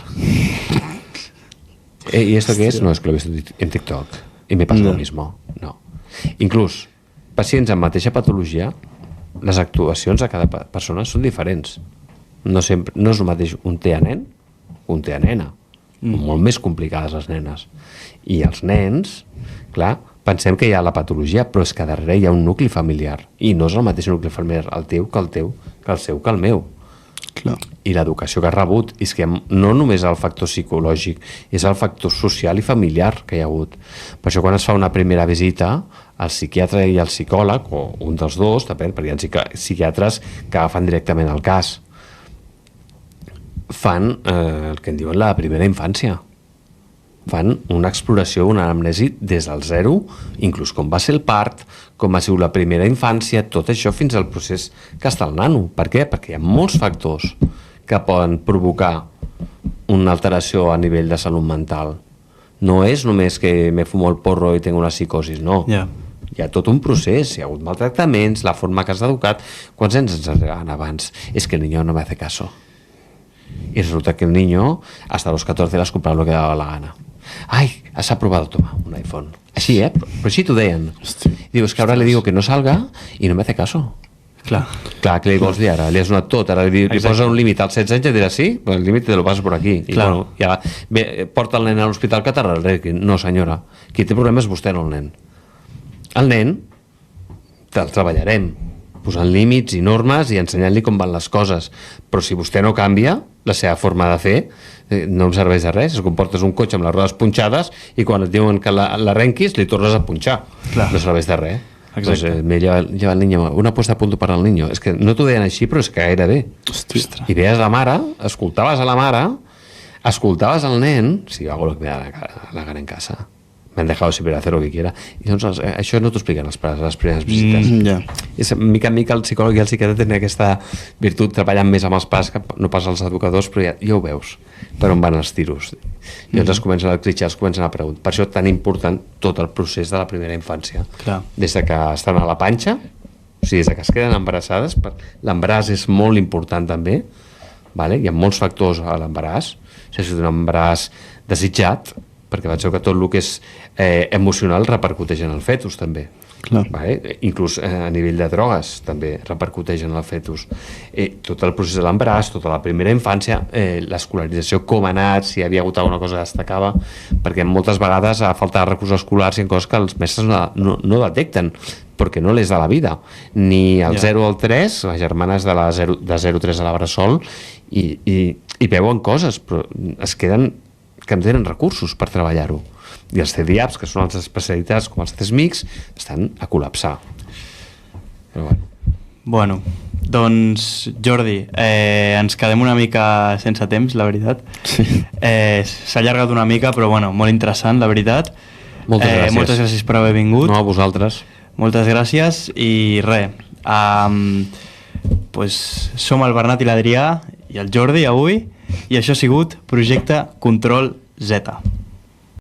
Speaker 1: ¿Y esto qué es? No, es que lo he visto en TikTok y me pasa lo mismo. No. Inclús pacients amb mateixa patologia, les actuacions a cada persona són diferents. No és el mateix un té a nen que un té a nena. Molt més complicades les nenes. I els nens, clar, pensem que hi ha la patologia, però és que darrere hi ha un nucli familiar. I no és el mateix nucli familiar el teu, que el seu, que el meu.
Speaker 3: Clar.
Speaker 1: I l'educació que has rebut, és que no només el factor psicològic, és el factor social i familiar que hi ha hagut. Per això quan es fa una primera visita, el psiquiatre i el psicòleg, o un dels dos, depèn, perquè hi ha psiquiatres que agafen directament el cas, fan el que en diuen la primera infància. Fan una exploració, una anamnesi des del zero, inclús com va ser el part, com va ser la primera infància, tot això fins al procés que està el nano. Per què? Perquè hi ha molts factors que poden provocar una alteració a nivell de salut mental. No és només que me fumo el porro i tinc una psicosis, no.
Speaker 2: Yeah.
Speaker 1: Hi ha tot un procés, hi ha hagut maltractaments, la forma que has educat. Quants anys ens arribaven abans? És que el niño no me hace caso. Y resulta que el niño hasta los 14 les comprava lo que daba la gana. Ay, has aprobado, toma, un iPhone. Així, però així t'ho deien. Diu, és que ara le digo que no salga i no me hace caso.
Speaker 2: Clar,
Speaker 1: que li vols dir ara? Li has donat tot, ara li posa un límit als 16 anys i dirà sí, el límit te lo pasas por aquí. I, bueno, ja, porta el nen a l'hospital que t'arregli. No, senyora, qui té problema és vostè, no el nen. El nen el treballarem posant límits i normes i ensenyant-li com van les coses, però si vostè no canvia la seva forma de fer, no em serveix de res. Es comportes un cotxe amb les rodes punxades i quan et diuen que l'arrenquis li tornes a punxar. Clar. No serveix de res. Pues, lleva el niño, una puesta a punto per al niño. És que no t'ho deien així, però és que gairebé.
Speaker 3: Hòstia.
Speaker 1: I veies la mare, escoltaves a la mare, escoltaves el nen, si hago lo que me da la gana en casa, me han dejado siempre hacer lo que quiera. I doncs això no t'ho expliquen les pares a les primeres visites.
Speaker 3: Ja.
Speaker 1: És, mica en mica el psicòleg i el psiquiatre tenen aquesta virtut, treballant més amb els pares que no pas els educadors, però ja ho veus per on van els tiros. I llavors es comencen a clitxar, es comencen a preguntar. Per això és tan important tot el procés de la primera infància.
Speaker 2: Clar.
Speaker 1: Des de que estan a la panxa, o sigui, des de que es queden embarassades, l'embaràs és molt important també, vale? Hi ha molts factors a l'embaràs, si és un embaràs desitjat, perquè penseu que tot el que és emocional repercuteix en el fetus també.
Speaker 3: Clar.
Speaker 1: Vale? Inclús a nivell de drogues també repercuteix en el fetus. Tot el procés de l'embaràs, tota la primera infància, l'escolarització, com ha anat, si hi havia hagut alguna cosa que destacava, perquè moltes vegades a falta de recursos escolars hi ha coses que els mestres no detecten perquè no les da la vida, ni el 0 al 3, les germanes de 0 a 3 a la bressol, i veuen coses, però es queden que no tenen recursos per treballar-ho. I els CDIAPs, que són les especialitats com els CESMICs, estan a col·lapsar. Però
Speaker 2: Bueno, doncs Jordi, ens quedem una mica sense temps, la veritat.
Speaker 3: Sí.
Speaker 2: S'ha allargat una mica, però bueno, molt interessant, la veritat.
Speaker 1: Moltes gràcies.
Speaker 2: Moltes gràcies per haver vingut.
Speaker 1: no a vosaltres.
Speaker 2: Moltes gràcies i res, pues, som el Bernat i l'Adrià i el Jordi avui i això ha sigut Projecte Control Z.